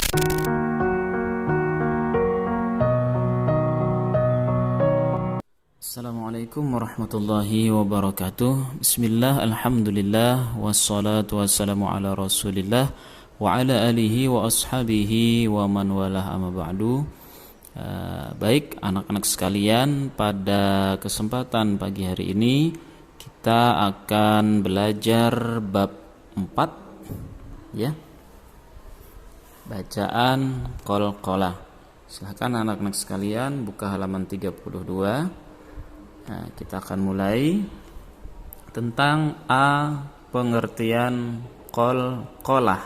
Assalamualaikum warahmatullahi wabarakatuh. Bismillah, alhamdulillah, wassalatu wassalamu ala rasulillah wa ala alihi wa ashabihi wa man walah, amma ba'du. Baik anak-anak sekalian, pada kesempatan pagi hari ini kita akan belajar bab 4 ya. Bacaan qalqalah. Silahkan anak-anak sekalian buka halaman 32. Nah, kita akan mulai tentang pengertian qalqalah.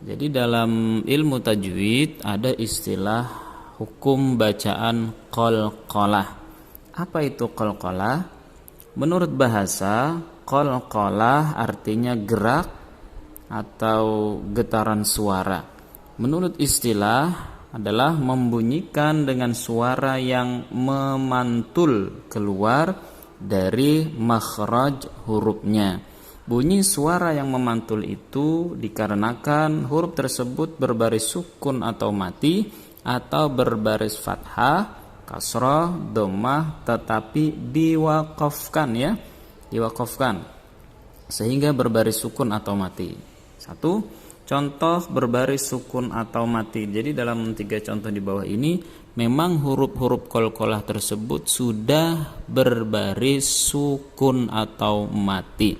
Jadi dalam ilmu tajwid ada istilah hukum bacaan qalqalah. Apa itu qalqalah? Menurut bahasa, qalqalah artinya gerak atau getaran suara. Menurut istilah adalah membunyikan dengan suara yang memantul keluar dari makhraj hurufnya. Bunyi suara yang memantul itu dikarenakan huruf tersebut berbaris sukun atau mati atau berbaris fathah, kasrah, dhammah, tetapi diwaqafkan ya. Diwaqafkan sehingga berbaris sukun atau mati. Satu contoh berbaris sukun atau mati. Jadi dalam 3 contoh di bawah ini memang huruf-huruf qalqalah tersebut sudah berbaris sukun atau mati.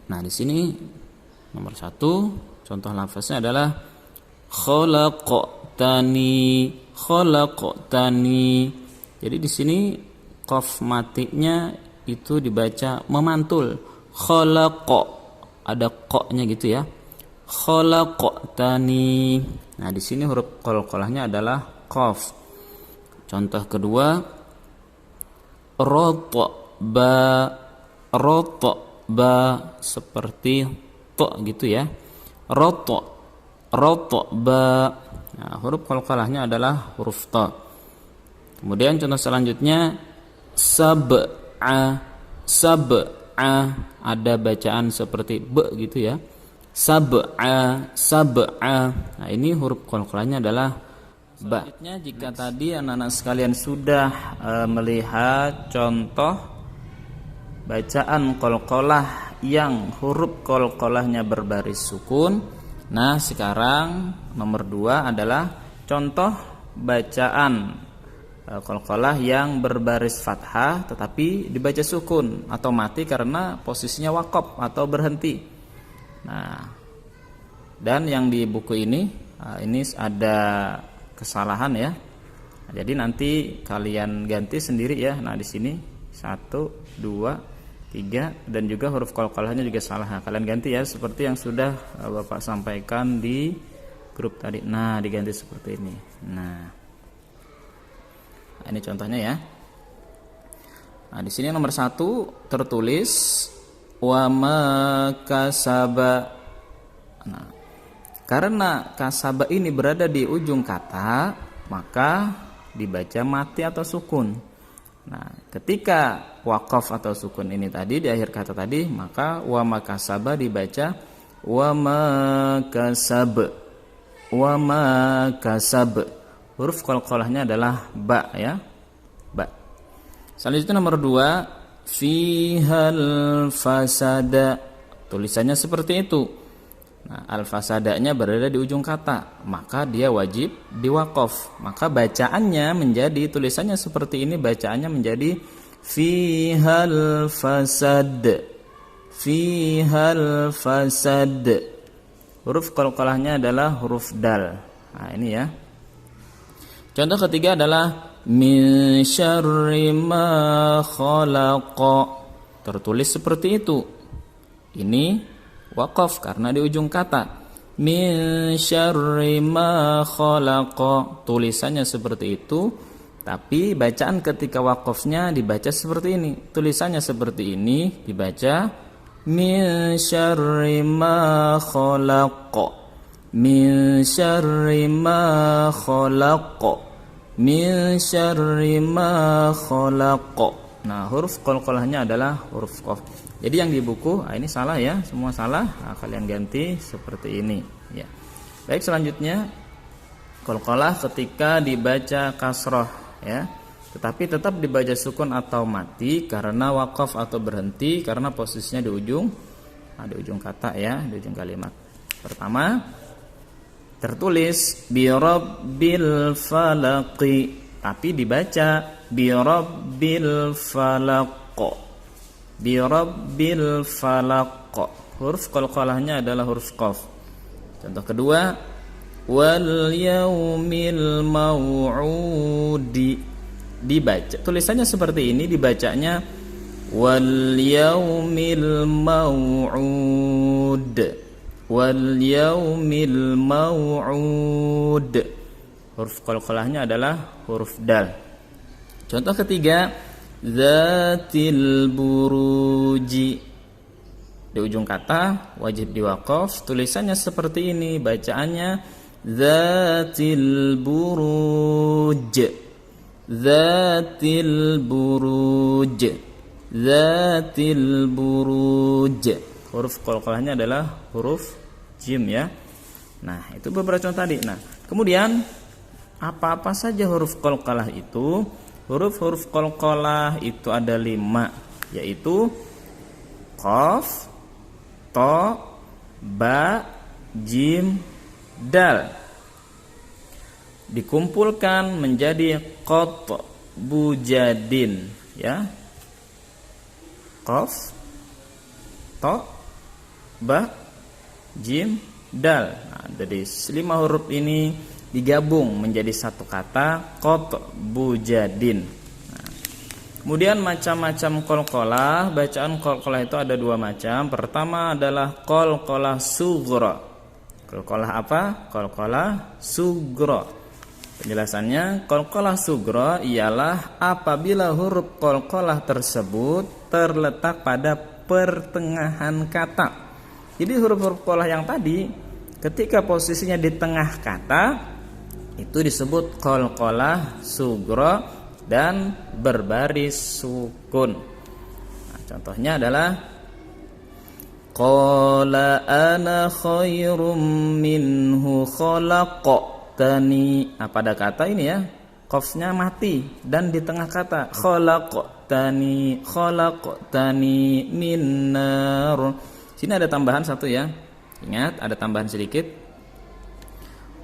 Nah, di sini nomor 1 contoh lafaznya adalah khalaqtani, khalaqtani. Jadi di sini qaf matinya itu dibaca memantul. Khalaqa, ada qa-nya gitu ya. Khalaqtani. Nah, di sini huruf qalqalahnya adalah qaf. Contoh kedua, ratba, ratba seperti ta gitu ya. Ratba. Nah, huruf qalqalahnya adalah huruf ta. Kemudian contoh selanjutnya sab'a, ada bacaan seperti b gitu ya. Sab'a. Nah, ini huruf qalqalahnya adalah ba. Selanjutnya, jika tadi anak-anak sekalian sudah melihat contoh bacaan qalqalah yang huruf qalqalahnya berbaris sukun, nah sekarang nomor 2 adalah contoh bacaan qalqalah yang berbaris fathah tetapi dibaca sukun atau mati karena posisinya waqaf atau berhenti. Nah, dan yang di buku ini ada kesalahan ya. Jadi nanti kalian ganti sendiri ya. Nah, di sini 1, 2, 3 dan juga huruf qalqalahnya juga salah. Nah, kalian ganti ya seperti yang sudah Bapak sampaikan di grup tadi. Nah, diganti seperti ini. Nah, ini contohnya ya. Nah, di sini nomor 1 tertulis wa ma kasaba. Nah, karena kasaba ini berada di ujung kata, maka dibaca mati atau sukun. Nah, ketika waqaf atau sukun ini tadi di akhir kata tadi, maka wa ma kasaba dibaca wa ma kasab. Wa ma kasab. Huruf qalqalahnya adalah ba ya. Ba. Selanjutnya nomor 2, fihal fasada. Tulisannya seperti itu. Nah, al-fasadanya berada di ujung kata, maka dia wajib diwaqaf. Maka bacaannya menjadi, tulisannya seperti ini, bacaannya menjadi fihal fasad. Fihal fasad. Huruf qalqalahnya adalah huruf dal. Nah, ini ya. Contoh ketiga adalah min syarri ma khalaqa. Tertulis seperti itu. Ini waqaf karena di ujung kata. Min syarri ma khalaqa. Tulisannya seperti itu, tapi bacaan ketika waqafnya dibaca seperti ini. Tulisannya seperti ini dibaca min syarri ma khalaqa. Min syarri ma khalaqa. Min syarri ma khalaqa. Nah, huruf qalqalahnya adalah huruf qaf. Jadi yang di buku, ini salah ya, semua salah. Nah, kalian ganti seperti ini ya. Baik, selanjutnya qalqalah ketika dibaca kasroh ya, tetapi tetap dibaca sukun atau mati karena waqaf atau berhenti karena posisinya di ujung kata ya, di ujung kalimat. Pertama tertulis bi rabbil falaqi, tapi dibaca bi rabbil falaq. Bi rabbil falaq. Huruf qalqalahnya adalah huruf qaf. Contoh kedua, wal yaumil mau'udi. Dibaca, tulisannya seperti ini, dibacanya wal yaumil mau'ud. Wal yaumil mau'ud. Huruf qalqalahnya adalah huruf dal. Contoh ketiga, zatil buruji. Di ujung kata wajib diwaqaf, tulisannya seperti ini, bacaannya zatil buruj. Zatil buruj. Zatil buruj. Huruf qalqalahnya adalah huruf jim ya. Nah, itu beberapa contoh tadi. Nah, kemudian apa-apa saja huruf qalqalah itu? Huruf-huruf qalqalah itu ada 5, yaitu qaf, to, ba, jim, dal. Dikumpulkan menjadi qatbujadin ya. Qaf, to, ba, jim, dal. Nah, dari 5 huruf ini digabung menjadi satu kata qatbujadin. Kemudian macam-macam qalqalah, bacaan qalqalah itu ada 2 macam. Pertama adalah qalqalah sughra. Qalqalah apa? Qalqalah sughra. Penjelasannya, qalqalah sughra ialah apabila huruf qalqalah tersebut terletak pada pertengahan kata. Jadi huruf-huruf qalqalah yang tadi ketika posisinya di tengah kata itu disebut qalqalah sughra dan berbaris sukun. Nah, contohnya adalah qala ana khairum minhu khalaqtani. Nah, pada kata ini ya, qafnya mati dan di tengah kata khalaqtani min nar. Sini ada tambahan satu ya. Ingat, ada tambahan sedikit.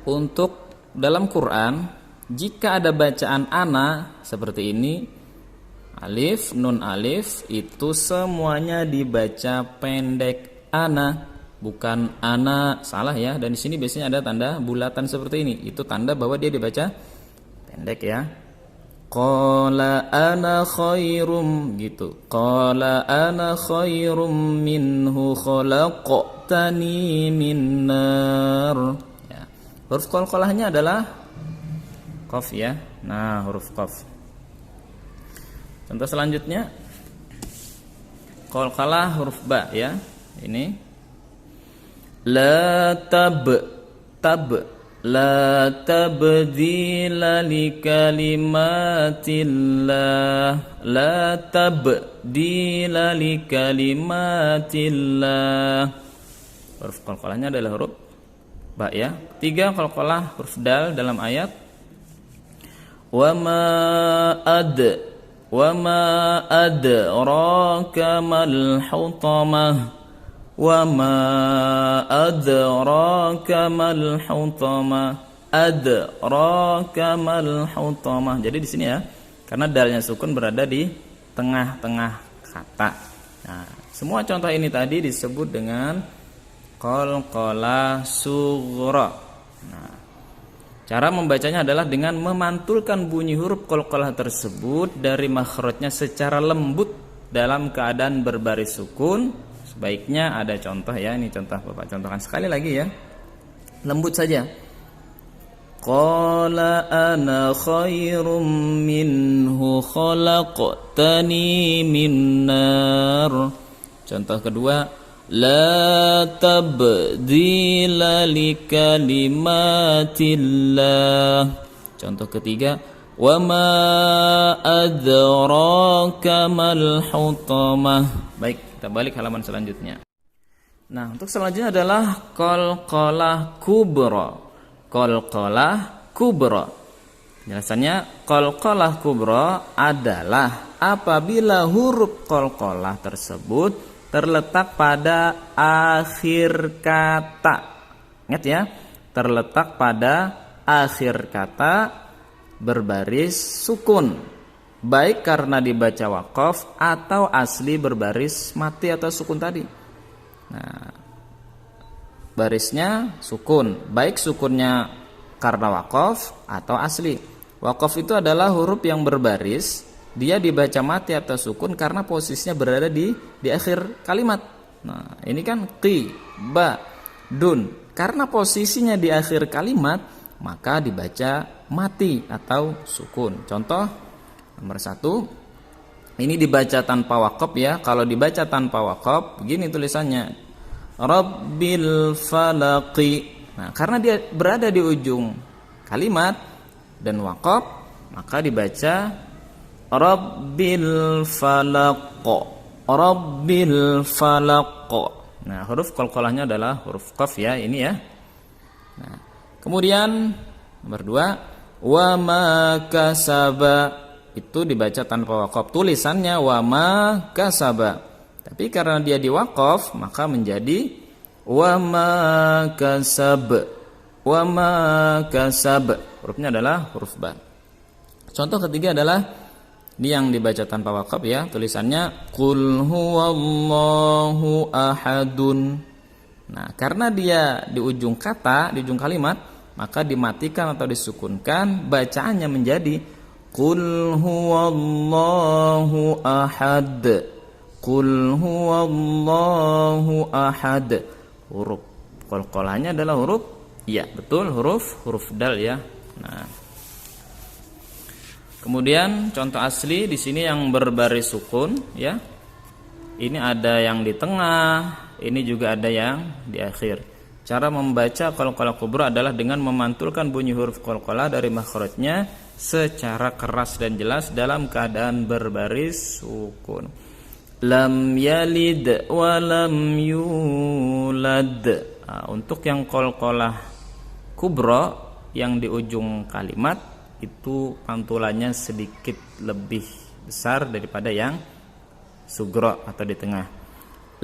Untuk dalam Quran, jika ada bacaan ana seperti ini, alif, nun alif, itu semuanya dibaca pendek ana, bukan ana, salah ya. Dan di sini biasanya ada tanda bulatan seperti ini, itu tanda bahwa dia dibaca pendek ya. Qala ana khairum gitu. Qala ana khairum minhu khalaqtani min nar. Ya. Huruf qalqalahnya adalah qaf ya. Nah, huruf qaf. Contoh selanjutnya qalqalah huruf ba ya. Ini la tab la tabdila li kalimatillah. La tabdila li kalimatillah. Huruf qalqalahnya adalah huruf ba ya. 3 qalqalah huruf dal dalam ayat wa ma adraka mal hutamah. Wa ma adraka mal hutamah. Adraka mal hutamah. Jadi di sini ya, karena dalnya sukun berada di tengah-tengah kata. Nah, semua contoh ini tadi disebut dengan qalqalah sughra. Nah, cara membacanya adalah dengan memantulkan bunyi huruf qalqalah tersebut dari makhrajnya secara lembut dalam keadaan berbaris sukun. Sebaiknya ada contoh ya, ini contoh Bapak contohkan sekali lagi ya. Lembut saja. Qala ana khairum minhu khalaqtani min nar. Contoh kedua, la tabdila li kalimatillah. Contoh ketiga, wa ma adraka mal hutamah. Baik, kita balik halaman selanjutnya. Nah, untuk selanjutnya adalah qalqalah kubra. Qalqalah kubra. Penjelasannya, qalqalah kubra adalah apabila huruf qalqalah tersebut terletak pada akhir kata. Ingat ya, terletak pada akhir kata berbaris sukun, baik karena dibaca waqaf atau asli berbaris mati atau sukun tadi. Nah, barisnya sukun, baik sukunnya karena waqaf atau asli. Waqaf itu adalah huruf yang berbaris, dia dibaca mati atau sukun karena posisinya berada di akhir kalimat. Nah, ini kan qi, ba, dun. Karena posisinya di akhir kalimat, maka dibaca mati atau sukun. Contoh nomor 1, ini dibaca tanpa waqaf ya. Kalau dibaca tanpa waqaf, begini tulisannya, Rabbil falaqi. Nah, karena dia berada di ujung kalimat dan waqaf, maka dibaca Rabbil falaq. Rabbil falaq. Nah, huruf qalqalahnya adalah huruf qaf ya, ini ya. Nah, kemudian nomor 2, wa ma kasaba, itu dibaca tanpa waqaf. Tulisannya wa ma kasaba. Tapi karena dia diwaqaf, maka menjadi wa ma kasab. Wa ma kasab. Hurufnya adalah huruf ba. Contoh ketiga adalah ini yang dibaca tanpa waqaf ya. Tulisannya qul huwallahu ahadun. Nah, karena dia di ujung kata, di ujung kalimat, maka dimatikan atau disukunkan, bacaannya menjadi qul huwallahu ahad. Qul huwallahu ahad. Huruf qalqalahnya adalah huruf, iya betul, huruf dal ya. Nah, kemudian contoh asli di sini yang berbaris sukun ya. Ini ada yang di tengah, ini juga ada yang di akhir. Cara membaca qalqalah kubra adalah dengan memantulkan bunyi huruf qalqalah dari makhrajnya secara keras dan jelas dalam keadaan berbaris sukun. Lam yalid wa lam yulad. Nah, untuk yang qalqalah kubra yang di ujung kalimat itu pantulannya sedikit lebih besar daripada yang sugra atau di tengah.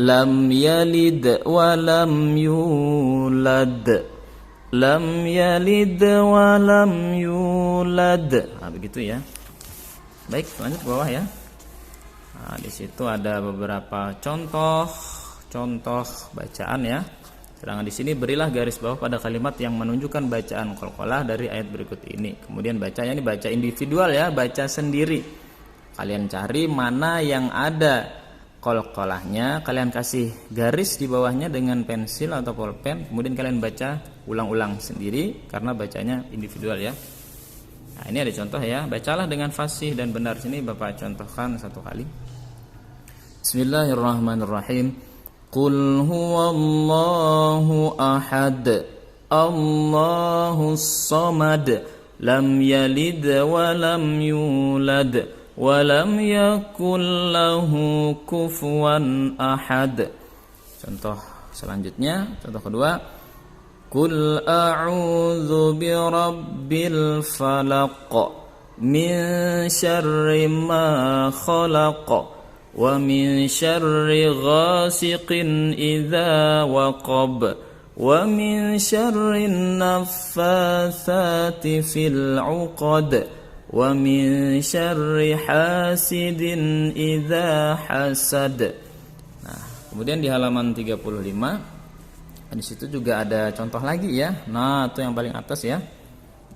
Lam yalid wa lam yulad. Lam yalid wa lam yulad. Nah, begitu ya. Baik, lanjut ke bawah ya. Nah, di situ ada beberapa contoh bacaan ya. Sedangkan di sini berilah garis bawah pada kalimat yang menunjukkan bacaan qalqalah dari ayat berikut ini. Kemudian bacanya ini baca individual ya, baca sendiri. Kalian cari mana yang ada qalqalahnya, kalian kasih garis di bawahnya dengan pensil atau pulpen, kemudian kalian baca ulang-ulang sendiri karena bacanya individual ya. Nah, ini ada contoh ya. Bacalah dengan fasih dan benar. Sini Bapak contohkan satu kali. Bismillahirrahmanirrahim. Qul huwallahu ahad. Allahus samad. Lam yalid wa lam yulad wa lam yakul lahu kufuwan ahad. Contoh selanjutnya, contoh kedua. Qul a'udzu birabbil falaq min syarri ma khalaq wa min syarri ghasiqin idza waqab wa min syarri naffatsati fil 'uqad wa min syarri hasidin idza hasad. Nah, kemudian di halaman 35 di situ juga ada contoh lagi ya. Nah, itu yang paling atas ya.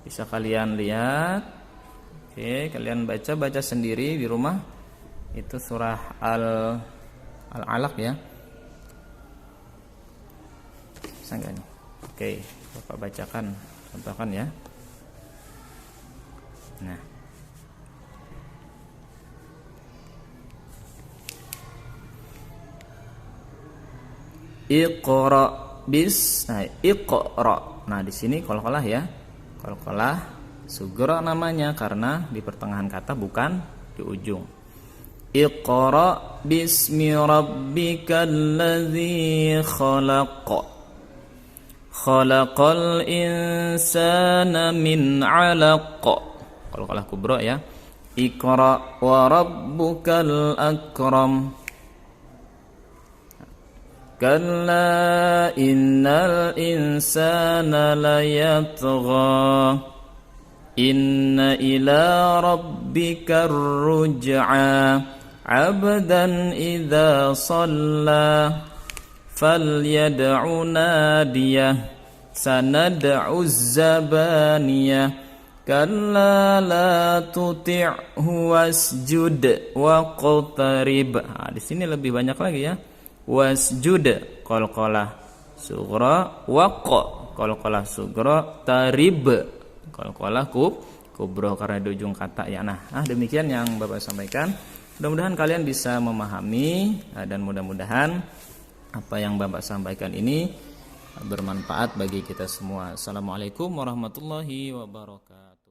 Bisa kalian lihat. Oke, kalian baca sendiri di rumah. Itu surah Al-Alaq ya. Bisa enggak nih? Oke, Bapak bacakan, contohkan ya. Nah. Iqra iqra. Nah, di sini qalqalah ya. Qalqalah sugra namanya karena di pertengahan kata bukan di ujung. Iqra bismi rabbikal ladzi khalaq. Khalaqal insana min 'alaq. Qalqalah kubra ya. Iqra wa rabbukal akram. Kalla innal insana layatgha. Inna ila rabbikar ruj'a. Abdan idza shalla falyad'u nadiyah. Sanad'u zabaniyah. Kalla la tuti'hu wasjud waqtarib. Di sini lebih banyak lagi ya. Wasjud qalqalah sughra, qalqalah sughra, tarib qalqalah kubra karena di ujung kata ya. Nah, demikian yang Bapak sampaikan. Mudah-mudahan kalian bisa memahami dan mudah-mudahan apa yang Bapak sampaikan ini bermanfaat bagi kita semua. Assalamualaikum warahmatullahi wabarakatuh.